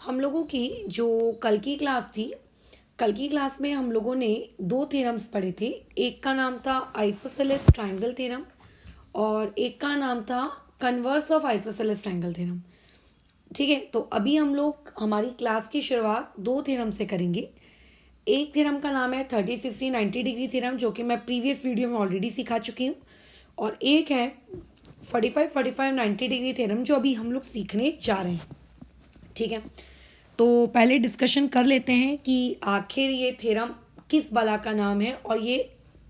हम लोगों की जो कल की क्लास थी, कल की क्लास में हम लोगों ने दो थ्योरम्स पढ़े थे। एक का नाम था आइसोसेलेस ट्रायंगल थ्योरम और एक का नाम था converse of isosceles triangle theorem. ठीक है, तो अभी हम लोग हमारी क्लास की शुरुआत दो थ्योरम से करेंगे। एक थ्योरम का नाम है 30-60-90 डिग्री थ्योरम, जो कि मैं प्रीवियस वीडियो में ऑलरेडी सिखा चुकी हूँ, और एक है 45-45-90 डिग्री थ्योरम जो अभी हम लोग सीखने जा रहे हैं। ठीक है, तो पहले डिस्कशन कर लेते हैं कि आखिर ये थ्योरम किस बला का नाम है और ये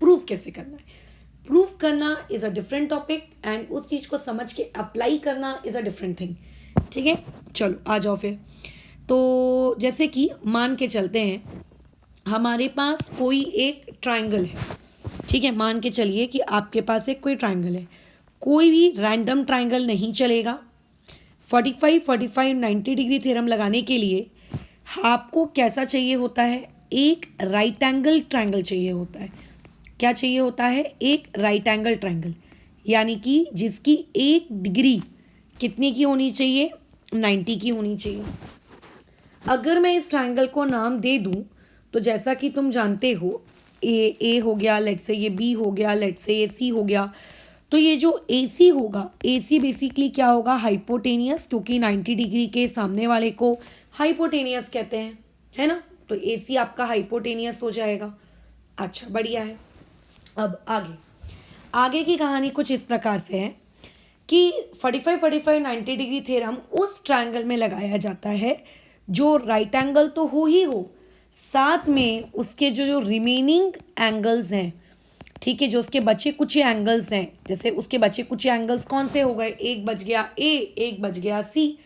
प्रूफ कैसे करना है। प्रूफ करना is a different topic and उस चीज़ को समझ के अप्लाई करना इज़ अ डिफरेंट थिंग। ठीक है, चलो आ जाओ फिर। तो जैसे कि मान के चलते हैं हमारे पास कोई एक ट्रायंगल है। ठीक है, मान के चलिए कि आपके पास एक कोई ट्रायंगल है। कोई भी रैंडम ट्रायंगल नहीं चलेगा। 45-45-90 डिग्री थ्योरम लगाने के लिए आपको कैसा चाहिए होता है? एक राइट एंगल ट्रायंगल चाहिए होता है। क्या चाहिए होता है? एक राइट एंगल ट्रायंगल, यानी कि जिसकी एक डिग्री कितनी की होनी चाहिए? 90 की होनी चाहिए। अगर मैं इस ट्रायंगल को नाम दे दूं तो जैसा कि तुम जानते हो, ए हो गया, लेट से ये बी हो गया, लेट से ये सी हो गया, तो ये जो ए सी होगा, ए सी बेसिकली क्या होगा? हाइपोटेनियस, क्योंकि 90 डिग्री के सामने वाले को हाइपोटेनियस कहते हैं, है ना? तो ए सी आपका हाइपोटेनियस हो जाएगा। अच्छा, बढ़िया है। अब आगे आगे की कहानी कुछ इस प्रकार से है कि 45-45-90 डिग्री थ्योरम उस ट्रायंगल में लगाया जाता है जो राइट एंगल तो हो ही हो, साथ में उसके जो जो रिमेनिंग एंगल्स हैं, ठीक है, जो उसके बचे कुछ एंगल्स हैं, जैसे उसके बचे कुछ एंगल्स कौन से हो गए? एक बच गया ए, एक बच गया सी,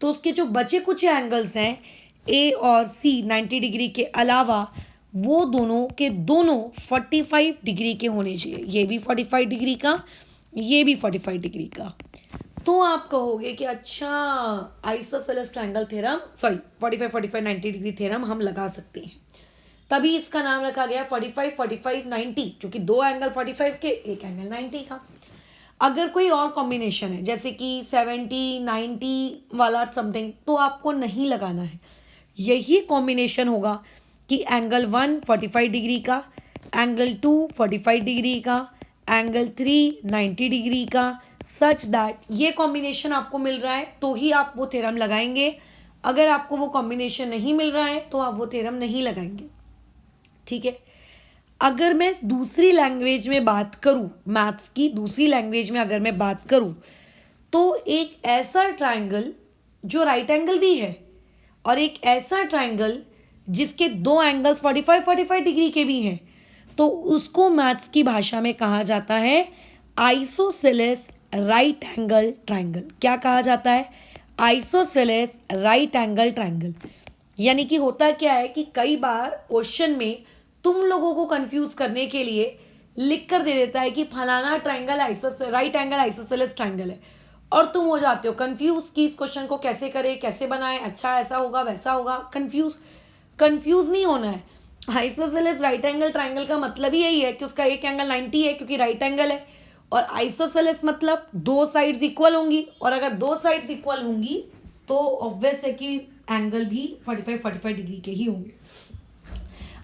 तो उसके जो बचे कुछ एंगल्स हैं ए और सी 90 डिग्री के अलावा, वो दोनों के दोनों 45 डिग्री के होने चाहिए। ये भी 45 डिग्री का, ये भी 45 डिग्री का। तो आप कहोगे कि अच्छा, isosceles triangle theorem, sorry 45-45-90 degree theorem हम लगा सकते हैं, तभी इसका नाम रखा गया 45-45-90, क्योंकि दो एंगल 45 के, एक एंगल 90 का। अगर कोई और कॉम्बिनेशन है जैसे कि 70-90 वाला समथिंग, तो आपको नहीं लगाना है। यही कॉम्बिनेशन होगा कि एंगल 1 45 डिग्री का, एंगल 2 45 डिग्री का, एंगल 3 90 डिग्री का, सच दैट ये कॉम्बिनेशन आपको मिल रहा है तो ही आप वो थ्योरम लगाएंगे। अगर आपको वो कॉम्बिनेशन नहीं मिल रहा है तो आप वो थ्योरम नहीं लगाएंगे। ठीक है, अगर मैं दूसरी लैंग्वेज में बात करूं, मैथ्स की दूसरी लैंग्वेज में अगर मैं बात करूं, तो एक ऐसा ट्रायंगल जो राइट एंगल भी है और एक ऐसा ट्रायंगल जिसके दो एंगल्स 45-45 डिग्री के भी हैं, तो उसको मैथ्स की भाषा में कहा जाता है आइसोसेलेस राइट एंगल ट्रायंगल। क्या कहा जाता है? Isosceles right angle triangle. यानी कि होता क्या है कि कई बार क्वेश्चन में तुम लोगों को कंफ्यूज करने के लिए लिख कर दे देता है कि फलाना triangle right angle isosceles triangle है, और तुम हो जाते हो कंफ्यूज कि इस क्वेश्चन को कैसे करें, कैसे बनाए, अच्छा ऐसा होगा वैसा होगा। कंफ्यूज नहीं होना है। आइसोसेलेस राइट एंगल ट्रायंगल का मतलब ही यही है कि उसका एक एंगल 90 है क्योंकि राइट एंगल है, और आइसोसेलेस मतलब दो साइड्स इक्वल होंगी, और अगर दो साइड्स इक्वल होंगी तो ऑब्वियस है कि एंगल भी 45-45 डिग्री के ही होंगे।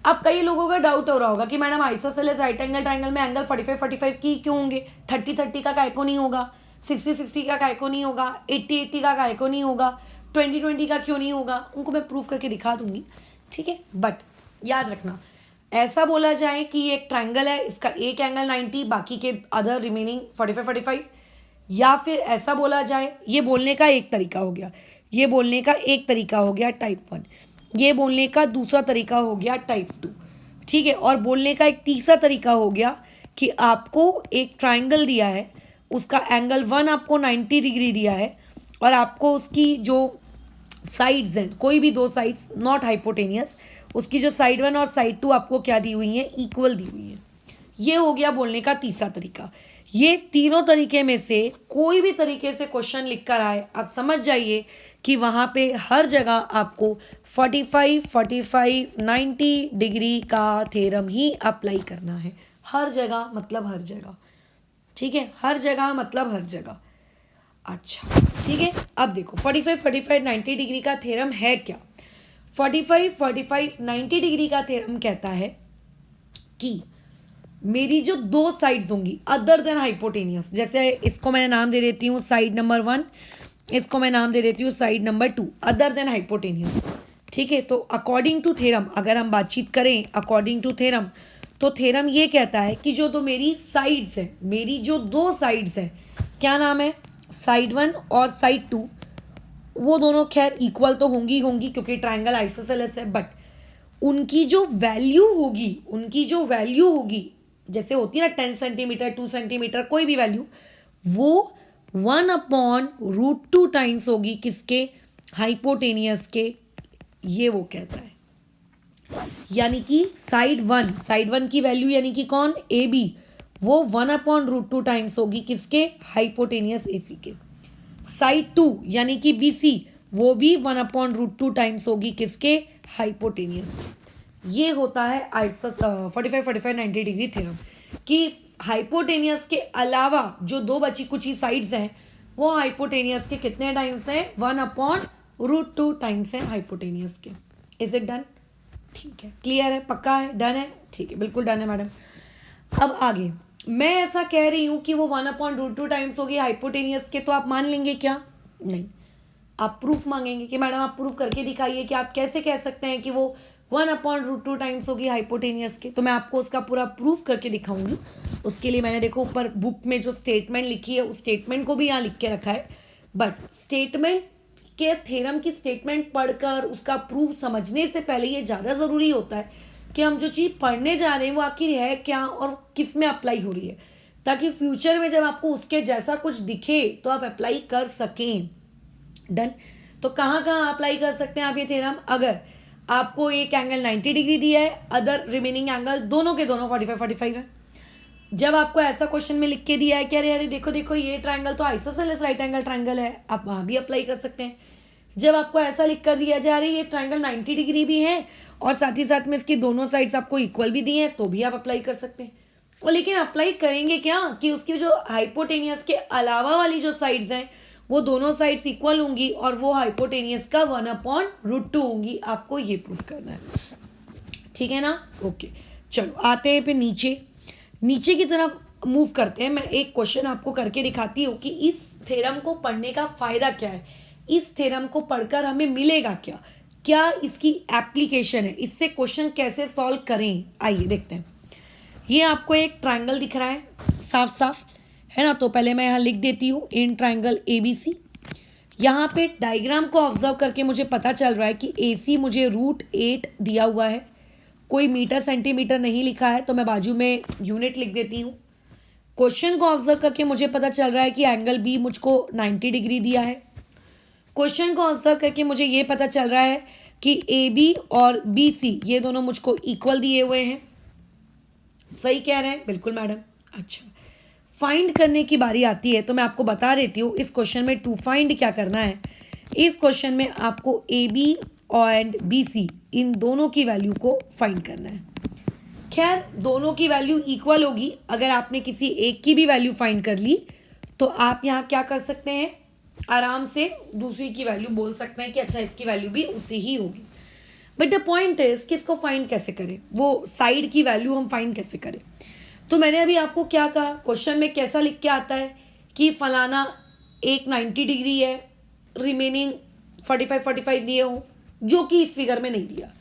अब कई लोगों का डाउट हो रहा होगा कि madam isosceles right angle triangle में एंगल 45-45 की क्यों होंगे? 30-30 का काहे को नहीं होगा? 60-60 का काहे को नहीं होगा? 80-80 का काहे को नहीं होगा? 20-20 का क्यों नहीं होगा? उनको मैं प्रूफ करके दिखा दूंगी। ठीक है, बट याद रखना, ऐसा बोला जाए कि ये एक ट्रायंगल है, इसका एक एंगल 90, बाकी के अदर रिमेनिंग 45-45, या फिर ऐसा बोला जाए, ये बोलने का एक तरीका हो गया, ये बोलने का एक तरीका हो गया टाइप 1, ये बोलने का दूसरा तरीका हो गया टाइप 2। ठीक है, और बोलने का एक तीसरा तरीका हो गया कि आपको एक ट्रायंगल दिया है, उसका एंगल 1 आपको 90 डिग्री दिया है, और आपको उसकी जो साइड्स हैं, कोई भी दो साइड्स नॉट हाइपोटेनियस, उसकी जो साइड 1 और साइड 2 आपको क्या दी हुई हैं? इक्वल दी हुई हैं। ये हो गया बोलने का तीसरा तरीका। ये तीनों तरीके में से कोई भी तरीके से क्वेश्चन लिख कर आए, आप समझ जाइए कि वहाँ पे हर जगह आपको 45-45-90 डिग्री का थ्योरम ही अप्लाई करना है। हर जगह मतलब हर जगह। ठीक है, हर जगह मतलब हर जगह। अच्छा, ठीक है, अब देखो 45 45 90 डिग्री का थ्योरम है क्या। 45 45 90 डिग्री का थ्योरम कहता है कि मेरी जो दो साइड्स होंगी अदर देन हाइपोटेनियस, जैसे इसको मैंने नाम दे देती हूँ साइड नंबर 1, इसको मैं नाम दे देती हूँ side number 2, other than hypotenuse. ठीक है, तो अकॉर्डिंग टू थ्योरम अगर हम बातचीत करें अकॉर्डिंग टू थ्योरम, तो थ्योरम ये कहता है कि जो दो मेरी साइड्स है, मेरी जो दो साइड्स है, क्या नाम है, साइड 1 और साइड 2, वो दोनों खैर इक्वल तो होंगी क्योंकि ट्राइंगल आइसोसेलेस है, बट उनकी जो वैल्यू होगी जैसे होती है ना 10 सेंटीमीटर 2 सेंटीमीटर कोई भी वैल्यू, वो 1/√2 टाइम्स होगी किसके, हाइपोटेनियस के, ये वो कहता है। यानी कि साइड वन की वैल्यू यानी कि कौन, ए बी, वो 1/√2 टाइम्स होगी किसके, हाइपोटेनियस ए सी के। साइड 2 यानी कि बी सी, वो भी 1/√2 टाइम्स होगी किसके, हाइपोटेनियस के। ये होता है 45 45 90 डिग्री थ्योरम कि हाइपोटेनियस के अलावा जो दो बची कुछ ही साइड्स हैं वो हाइपोटेनियस के कितने टाइम्स हैं, 1/√2 टाइम्स हैं हाइपोटेनियस के। Is it done? ठीक है, क्लियर है, पक्का है, डन है, ठीक है, बिल्कुल डन है मैडम। अब आगे मैं ऐसा कह रही हूं कि वो 1/√2 टाइम्स होगी हाइपोटेनियस के, तो आप मान लेंगे क्या? नहीं, आप प्रूफ मांगेंगे कि मैडम आप प्रूफ करके दिखाइए कि आप कैसे कह सकते हैं कि वो 1/√2 टाइम्स होगी हाइपोटेनियस के। तो मैं आपको उसका पूरा प्रूफ करके दिखाऊंगी। उसके लिए मैंने देखो ऊपर बुक में जो स्टेटमेंट लिखी है उस स्टेटमेंट को भी यहाँ लिख के रखा है, बट स्टेटमेंट के थ्योरम की स्टेटमेंट पढ़कर उसका प्रूफ समझने से पहले ये ज़्यादा ज़रूरी होता है कि हम जो चीज़ पढ़ने जा रहे हैं वो आखिर है क्या और किस में अप्लाई हो रही है, ताकि फ्यूचर में जब आपको उसके जैसा कुछ दिखे तो आप अप्लाई कर सकें। डन। तो कहाँ कहाँ अप्लाई कर सकते हैं आप ये थ्योरम, अगर आपको एक एंगल 90 डिग्री दिया है, अदर रिमेनिंग एंगल दोनों के दोनों 45 45 है। जब आपको ऐसा क्वेश्चन में लिख के दिया है कि अरे अरे देखो देखो ये ट्राइंगल तो आइसोसेलेस राइट एंगल ट्राइंगल है, आप वहाँ भी अप्लाई कर सकते हैं। जब आपको ऐसा लिख कर दिया जा रही है ये ट्राइंगल 90 डिग्री भी है और साथ ही साथ में इसकी दोनों साइड्स आपको इक्वल भी दी हैं, तो भी आप अप्लाई कर सकते हैं। और लेकिन अप्लाई करेंगे क्या कि उसकी जो हाइपोटेनियस के अलावा वाली जो साइड्स हैं वो दोनों साइड्स इक्वल होंगी और वो हाइपोटेनियस का 1/√2 होंगी। आपको ये प्रूफ करना है, ठीक है ना? ओके, चलो आते हैं फिर नीचे की तरफ मूव करते हैं। मैं एक क्वेश्चन आपको करके दिखाती हूँ कि इस थ्योरम को पढ़ने का फायदा क्या है, इस थ्योरम को पढ़कर हमें मिलेगा क्या, क्या इसकी एप्लीकेशन है, इससे क्वेश्चन कैसे सॉल्व करें। आइए देखते हैं। ये आपको एक ट्राइंगल दिख रहा है साफ साफ, है ना? तो पहले मैं यहाँ लिख देती हूँ इन ट्राइंगल ABC। यहाँ पे डायग्राम को ऑब्जर्व करके मुझे पता चल रहा है कि AC मुझे √8 दिया हुआ है, कोई मीटर सेंटीमीटर नहीं लिखा है, तो मैं बाजू में यूनिट लिख देती हूँ। क्वेश्चन को ऑब्जर्व करके मुझे पता चल रहा है कि एंगल B मुझको 90 डिग्री दिया है। क्वेश्चन को ऑब्जर्व करके मुझे ये पता चल रहा है कि AB और BC ये दोनों मुझको इक्वल दिए हुए हैं। सही कह रहे हैं? बिल्कुल मैडम। अच्छा, फाइंड करने की बारी आती है, तो मैं आपको बता देती हूँ इस क्वेश्चन में टू फाइंड क्या करना है। इस क्वेश्चन में आपको AB और BC इन दोनों की वैल्यू को फाइंड करना है। खैर दोनों की वैल्यू इक्वल होगी, अगर आपने किसी एक की भी वैल्यू फाइंड कर ली तो आप यहाँ क्या कर सकते हैं, आराम से दूसरी की वैल्यू बोल सकते हैं कि अच्छा इसकी वैल्यू भी उतनी ही होगी। बट द पॉइंट इज कि इसको फाइंड कैसे करें, वो साइड की वैल्यू हम फाइंड कैसे करें। तो मैंने अभी आपको क्या कहा, क्वेश्चन में कैसा लिख के आता है कि फलाना एक 90 डिग्री है, रिमेनिंग 45 45 दिए हों, जो कि इस फिगर में नहीं दिया।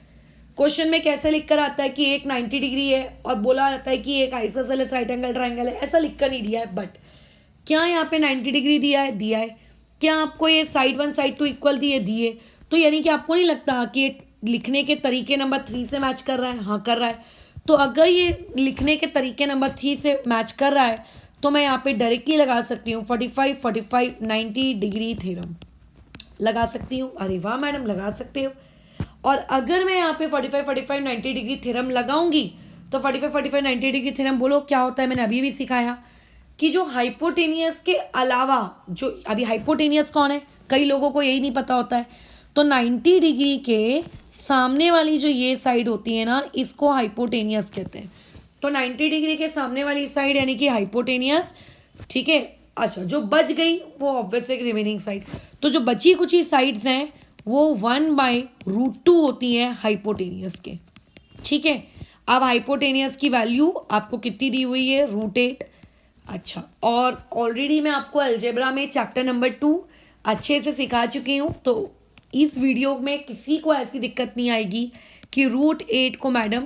क्वेश्चन में कैसे लिख कर आता है कि एक 90 डिग्री है और बोला जाता है कि एक आइसोसेलेस राइट एंगल ट्राइंगल है, ऐसा लिख कर नहीं दिया है। बट क्या यहाँ पे 90 डिग्री दिया है? क्या आपको ये साइड 1 साइड 2 इक्वल दिए? तो यानी कि आपको नहीं लगता कि ये लिखने के तरीके नंबर 3 से मैच कर रहा है? हाँ कर रहा है। तो अगर ये लिखने के तरीके नंबर 3 से मैच कर रहा है तो मैं यहाँ पे डायरेक्टली लगा सकती हूँ 45 45 90 डिग्री थ्योरम लगा सकती हूँ। अरे वाह मैडम, लगा सकते हो। और अगर मैं यहाँ पे 45 45 90 डिग्री थ्योरम लगाऊंगी तो 45 45 90 डिग्री थ्योरम बोलो क्या होता है, मैंने अभी भी सिखाया कि जो हाइपोटेनियस के अलावा, जो अभी हाइपोटेनियस कौन है, कई लोगों को यही नहीं पता होता है, तो 90 डिग्री के सामने वाली जो ये साइड होती है ना, इसको हाइपोटेनियस कहते हैं। तो 90 डिग्री के सामने वाली साइड यानी कि हाइपोटेनियस, ठीक है। अच्छा, जो बच गई वो ऑब्वियस एक रिमेनिंग साइड, तो जो बची कुछ ही साइड्स हैं वो 1/√2 होती हैं हाइपोटेनियस के। ठीक है, अब हाइपोटेनियस की वैल्यू आपको कितनी दी हुई है, √8। अच्छा, और ऑलरेडी मैं आपको अलजेब्रा में चैप्टर नंबर 2 अच्छे से सिखा चुकी हूँ, तो इस वीडियो में किसी को ऐसी दिक्कत नहीं आएगी कि √8 को मैडम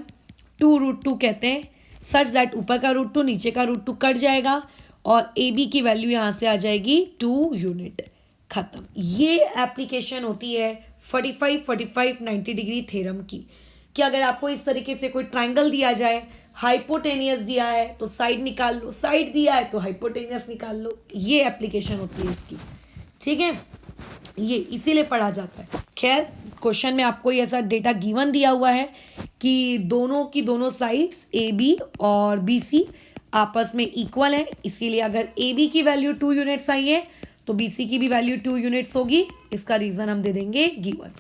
2√2 कहते हैं, सच दैट ऊपर का √2 नीचे का √2 कट जाएगा और ए बी की वैल्यू यहाँ से आ जाएगी 2 यूनिट। खत्म। ये एप्लीकेशन होती है 45-45-90 डिग्री थ्योरम की, कि अगर आपको इस तरीके से कोई ट्राइंगल दिया जाए, हाइपोटेनियस दिया है तो साइड निकाल लो, साइड दिया है तो हाइपोटेनियस निकाल लो, ये एप्लीकेशन होती है इसकी। ठीक है, ये इसीलिए पढ़ा जाता है। खैर, क्वेश्चन में आपको ये ऐसा डेटा गिवन दिया हुआ है कि दोनों की दोनों साइड्स ए बी और बी सी आपस में इक्वल है, इसीलिए अगर ए बी की वैल्यू 2 यूनिट्स आई है तो बी सी की भी वैल्यू 2 यूनिट्स होगी। इसका रीजन हम दे देंगे गिवन।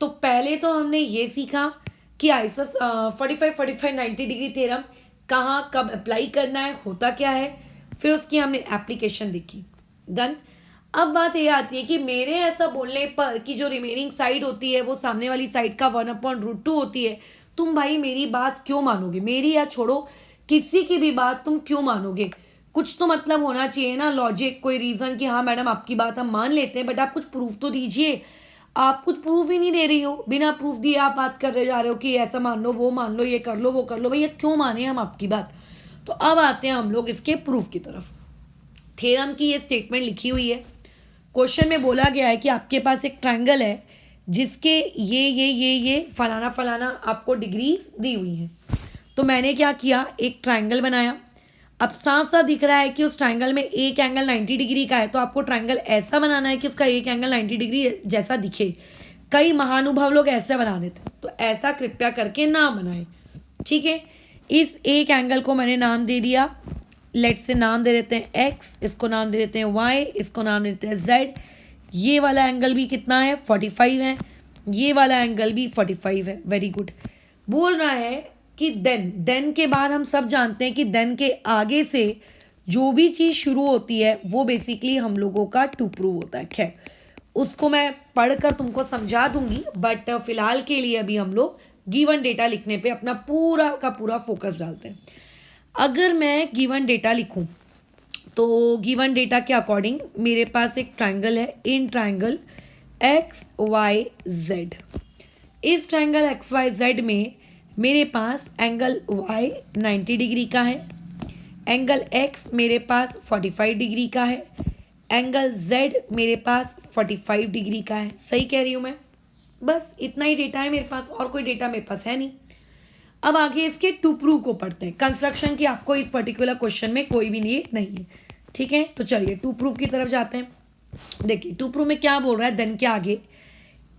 तो पहले तो हमने ये सीखा कि आइसस 45-45-90 डिग्री थ्योरम कहाँ कब अप्लाई करना है, होता क्या है, फिर उसकी हमने एप्लीकेशन देखी। डन। अब बात ये आती है कि मेरे ऐसा बोलने पर कि जो रिमेनिंग साइड होती है वो सामने वाली साइड का 1/√2 होती है, तुम भाई मेरी बात क्यों मानोगे, मेरी या छोड़ो किसी की भी बात तुम क्यों मानोगे, कुछ तो मतलब होना चाहिए ना, लॉजिक, कोई रीजन कि हाँ मैडम आपकी बात हम मान लेते हैं, बट आप कुछ प्रूफ तो दीजिए। आप कुछ प्रूफ ही नहीं दे रही हो, बिना प्रूफ दिए आप बात कर रहे जा रहे हो कि ऐसा मान लो, वो मान लो, ये कर लो, वो कर लो, भैया क्यों माने हम आपकी बात। तो अब आते हैं हम लोग इसके प्रूफ की तरफ। थ्योरम की ये स्टेटमेंट लिखी हुई है, क्वेश्चन में बोला गया है कि आपके पास एक ट्रायंगल है जिसके ये फलाना फलाना आपको डिग्रीज दी हुई हैं। तो मैंने क्या किया, एक ट्रायंगल बनाया। अब साफ साफ दिख रहा है कि उस ट्रायंगल में एक एंगल 90 डिग्री का है, तो आपको ट्रायंगल ऐसा बनाना है कि उसका एक एंगल 90 डिग्री जैसा दिखे। कई महानुभाव लोग ऐसे बना देते हैं, तो ऐसा कृपया करके ना बनाएं। ठीक है, इस एक एंगल को मैंने नाम दे दिया, लेट से नाम दे देते हैं एक्स, इसको नाम दे देते हैं वाई, इसको नाम दे देते हैं जेड। ये वाला एंगल भी कितना है, 45 है, ये वाला एंगल भी 45 है। Very good. बोल रहा है कि देन के बाद हम सब जानते हैं कि देन के आगे से जो भी चीज़ शुरू होती है वो बेसिकली हम लोगों का टू प्रूव होता है। खैर, उसको मैं पढ़कर तुमको समझा दूंगी, बट फिलहाल के लिए अभी हम लोग गिवन डेटा लिखने पे अपना पूरा का पूरा फोकस डालते हैं। अगर मैं गिवन डेटा लिखूं तो गिवन डेटा के अकॉर्डिंग मेरे पास एक ट्रायंगल है, in triangle X Y Z. इस ट्रायंगल एक्स वाई जेड में मेरे पास एंगल y 90 डिग्री का है, एंगल x मेरे पास 45 डिग्री का है, एंगल z मेरे पास 45 डिग्री का है। सही कह रही हूँ मैं? बस इतना ही डेटा है मेरे पास, और कोई डेटा मेरे पास है नहीं। अब आगे इसके टू प्रूव को पढ़ते हैं। कंस्ट्रक्शन की आपको इस पर्टिकुलर क्वेश्चन में कोई भी नहीं है। ठीक है, तो चलिए टू प्रूव की तरफ जाते हैं। देखिए टू प्रूव में क्या बोल रहा है, देन के आगे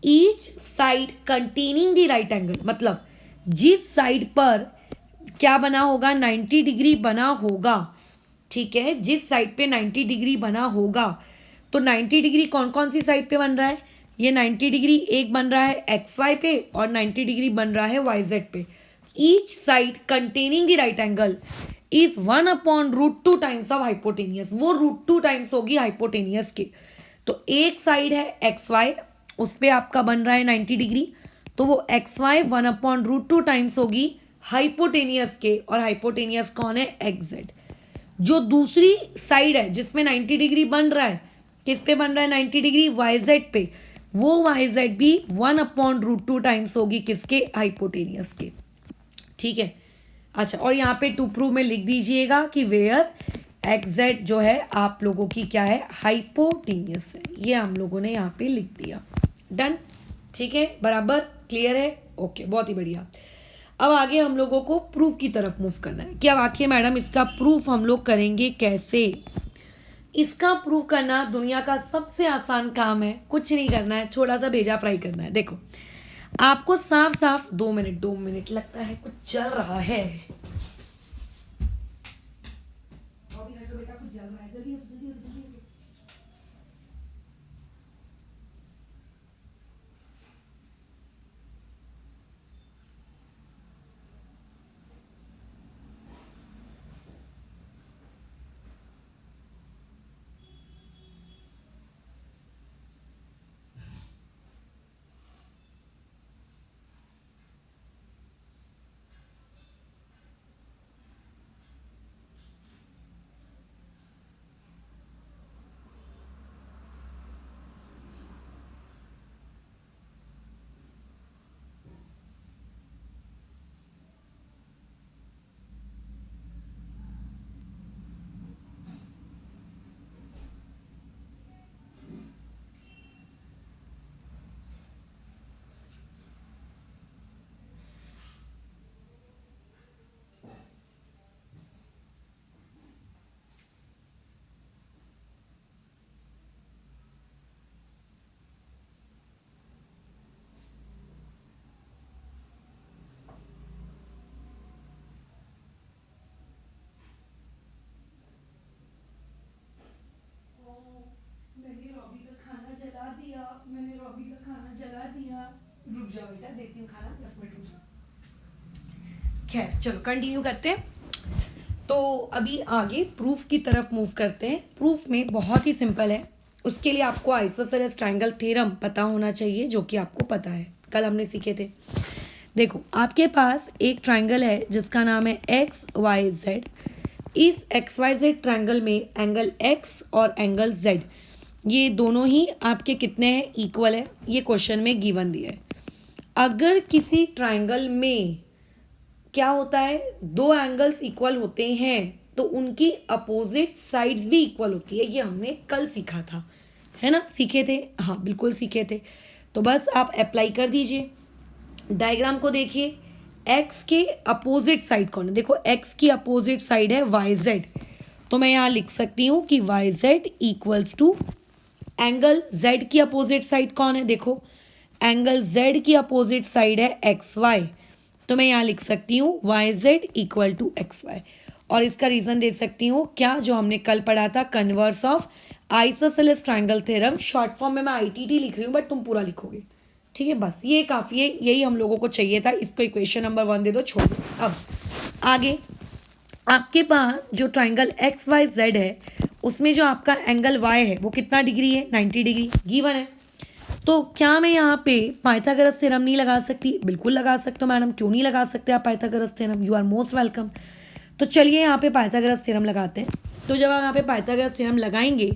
each side containing the right angle, मतलब जिस साइड पर क्या बना होगा, 90 डिग्री बना होगा। ठीक है, जिस साइड पे 90 डिग्री बना होगा, तो 90 डिग्री कौन कौन सी साइड पे बन रहा है, ये 90 डिग्री एक बन रहा है एक्स वाई पे और 90 डिग्री बन रहा है वाई जेड पे। Each side containing the right angle is 1/√2 times of hypotenuse, वो √2 टाइम्स होगी हाइपोटेनियस के। तो एक साइड है एक्स वाई, उस पर आपका बन रहा है 90 डिग्री, तो वो एक्स वाई 1/√2 टाइम्स होगी हाइपोटेनियस के, और हाइपोटेनियस कौन है, एक्स जेड। जो दूसरी साइड है जिसमें 90 डिग्री बन रहा है, किस पे बन रहा है 90 डिग्री, वाई जेड पे, वो वाई जेड भी 1/√2 टाइम्स होगी किसके, हाइपोटेनियस के। ठीक है, अच्छा, और यहाँ पे टू प्रूव में लिख दीजिएगा कि वेयर एक्स जेड जो है आप लोगों की क्या है, हाइपोटेनियस है। ये हम लोगों ने यहाँ पे लिख दिया। डन। ठीक है, बराबर क्लियर है? ओके, बहुत ही बढ़िया। अब आगे हम लोगों को प्रूफ की तरफ मूव करना है कि अब आखिर मैडम इसका प्रूफ हम लोग करेंगे कैसे। इसका प्रूफ करना दुनिया का सबसे आसान काम है, कुछ नहीं करना है, थोड़ा सा भेजा फ्राई करना है। देखो आपको साफ साफ 2 मिनट लगता है कुछ चल रहा है। बेटा कुछ चल रहा है, जल्दी जल्दी जल्दी। मैंने रॉबी का खाना जला दिया, मैंने रॉबी का खाना जला दिया। रुक जाओ बेटा, देती हूँ खाना, 10 मिनट रुक जाओ। खैर चलो कंटिन्यू करते हैं। तो अभी आगे प्रूफ की तरफ मूव करते हैं। प्रूफ में बहुत ही सिंपल है। उसके लिए आपको आइसोसेलेस ट्रायंगल थ्योरम पता होना चाहिए, जो कि आपको पता है, कल हमने सीखे थे। देखो आपके पास एक ट्रायंगल है जिसका नाम है एक्स वाई जेड। इस एक्स वाई जेड ट्रायंगल में एंगल एक्स और एंगल जेड ये दोनों ही आपके कितने हैं, इक्वल है। ये क्वेश्चन में गिवन दिया है। अगर किसी ट्रायंगल में क्या होता है, दो एंगल्स इक्वल होते हैं तो उनकी अपोजिट साइड्स भी इक्वल होती है। ये हमने कल सीखा था, है ना, सीखे थे, हाँ बिल्कुल सीखे थे। तो बस आप अप्लाई कर दीजिए। डायग्राम को देखिए, एक्स के अपोजिट साइड कौन है, देखो एक्स की अपोजिट साइड है वाई जेड। तो मैं यहाँ लिख सकती हूँ कि Y Z equals to angle Z की अपोजिट साइड कौन है, देखो एंगल जेड की अपोजिट साइड है एक्स वाई। तो मैं यहाँ लिख सकती हूँ Y Z equal to X Y. और इसका रीजन दे सकती हूँ क्या, जो हमने कल पढ़ा था, converse of isosceles triangle theorem. Short form में मैं आईटीटी लिख रही हूँ बट तुम पूरा लिखोगे, ठीक है। बस ये काफ़ी है, यही हम लोगों को चाहिए था। इसको इक्वेशन नंबर 1 दे दो, छोड़ दो। अब आगे आपके पास जो ट्रायंगल एक्स वाई जेड है उसमें जो आपका एंगल वाई है वो कितना डिग्री है, 90 डिग्री गिवन है। तो क्या मैं यहाँ पे पाइथागोरस थ्योरम नहीं लगा सकती, बिल्कुल लगा सकते हो मैडम, क्यों नहीं लगा सकते आप Pythagoras theorem, you are most welcome. तो चलिए यहाँ पे पाइथागोरस थ्योरम लगाते हैं। तो जब आप यहाँ पे पाइथागोरस थ्योरम लगाएंगे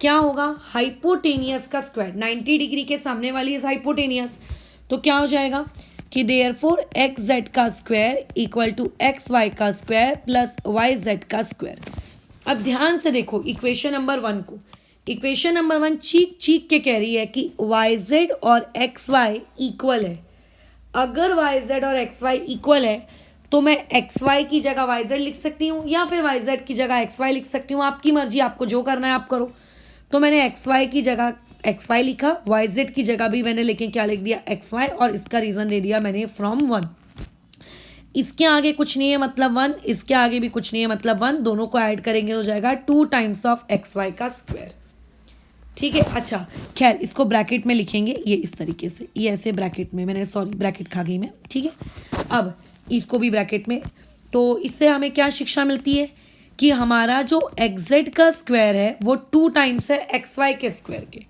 क्या होगा, हाइपोटेनियस का स्क्वायर, 90 डिग्री के सामने वाली इज हाइपोटेनियस। तो क्या हो जाएगा कि देयरफॉर एक्स जेड का square equal to X Y का स्क्वायर प्लस वाई जेड का स्क्वायर। अब ध्यान से देखो इक्वेशन नंबर 1 को। इक्वेशन नंबर 1 चीख चीख के कह रही है कि वाई जेड और एक्स वाई इक्वल है। अगर वाई जेड और एक्स वाई इक्वल है तो मैं एक्स वाई की जगह वाई जेड लिख सकती हूँ या फिर वाई जेड की जगह एक्स वाई लिख सकती हूँ, आपकी मर्जी, आपको जो करना है आप करो। तो मैंने एक्स वाई की जगह एक्स वाई लिखा, वाई जेड की जगह भी मैंने लेके क्या लिख दिया, एक्स वाई, और इसका रीज़न दे दिया मैंने फ्रॉम 1। इसके आगे कुछ नहीं है मतलब 1, इसके आगे भी कुछ नहीं है मतलब 1, दोनों को ऐड करेंगे हो जाएगा 2 टाइम्स ऑफ एक्स वाई का स्क्वायर, ठीक है। अच्छा खैर इसको ब्रैकेट में लिखेंगे ये इस तरीके से, ये ऐसे ब्रैकेट में, मैंने सॉरी ब्रैकेट खा गई मैं, ठीक है। अब इसको भी ब्रैकेट में। तो इससे हमें क्या शिक्षा मिलती है कि हमारा जो एक्स जेड का स्क्वायर है वो 2 टाइम्स है एक्स वाई के स्क्वायर के।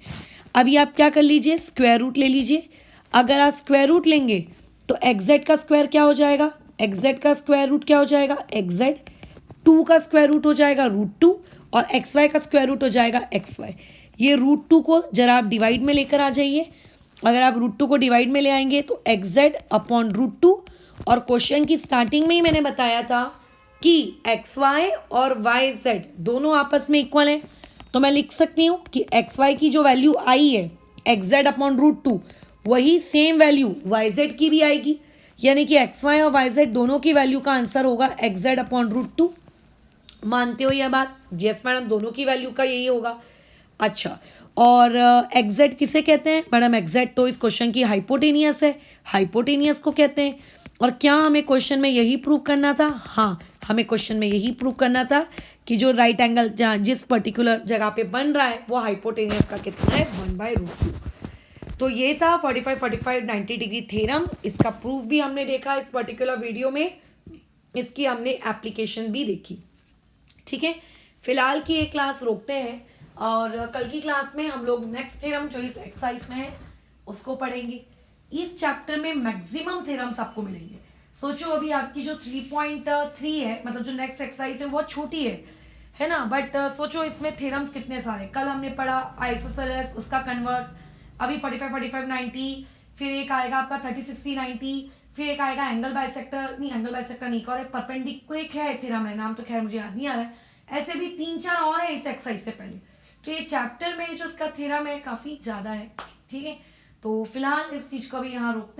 अभी आप क्या कर लीजिए, स्क्वायर रूट ले लीजिए। अगर आप स्क्वायर रूट लेंगे तो एक्स जेड का स्क्वायर क्या हो जाएगा, एक्स जेड का स्क्वायर रूट क्या हो जाएगा, एक्स जेड, 2 का स्क्वायर रूट हो जाएगा √2 और एक्स वाई का स्क्वायर रूट हो जाएगा एक्स वाई। ये √2 को जरा आप डिवाइड में लेकर आ जाइए। अगर आप √2 को डिवाइड में ले आएंगे तो एक्स जेड अपॉन √2, और क्वेश्चन की स्टार्टिंग में ही मैंने बताया था कि एक्स वाई और वाई जेड दोनों आपस में इक्वल हैं। तो मैं लिख सकती हूँ कि एक्स वाई की जो वैल्यू आई है एक्स जेड अपॉन √2 वही सेम वैल्यू वाई जेड की भी आएगी, यानी कि एक्स वाई और वाई जेड दोनों की वैल्यू का आंसर होगा एक्स जेड अपॉन √2। मानते हो यह बात? यस मैडम, दोनों की वैल्यू का यही होगा। अच्छा, और एक्स जेड किसे कहते हैं मैडम, एक्स जेड तो इस क्वेश्चन की हाइपोटेनियस है, हाइपोटेनियस को कहते हैं। और क्या हमें क्वेश्चन में यही प्रूव करना था, हाँ हमें क्वेश्चन में यही प्रूव करना था कि जो राइट एंगल जहाँ जिस पर्टिकुलर जगह पे बन रहा है वो हाइपोटेनियस का कितना है, 1/√2। तो ये था 45 45 90 डिग्री थ्योरम। इसका प्रूफ भी हमने देखा इस पर्टिकुलर वीडियो में, इसकी हमने एप्लीकेशन भी देखी, ठीक है। फिलहाल की एक क्लास रोकते हैं और कल की क्लास में हम लोग नेक्स्ट थ्योरम जो इस एक्सरसाइज में है उसको पढ़ेंगे। इस चैप्टर में मैक्सिमम थ्योरम्स आपको मिलेंगे। सोचो अभी आपकी जो 3.3 है, मतलब जो नेक्स्ट एक्सरसाइज है बहुत छोटी है ना, बट सोचो इसमें थ्योरम्स कितने सारे। कल हमने पढ़ा आइसोसेलेस, उसका कन्वर्स, अभी 45 45 90, फिर एक आएगा आपका 30 60 90, फिर एक आएगा एंगल बाइसेक्टर, नहीं एंगल बाइसेक्टर नहीं, और परपेंडिकुलर है थ्योरम है, नाम तो खैर मुझे याद नहीं आ रहा है। ऐसे भी 3-4 और है इस एक्सरसाइज से पहले। तो ये चैप्टर में जो उसका थ्योरम है काफी ज्यादा है, ठीक है। तो फिलहाल इस चीज को भी यहाँ रोकते हैं।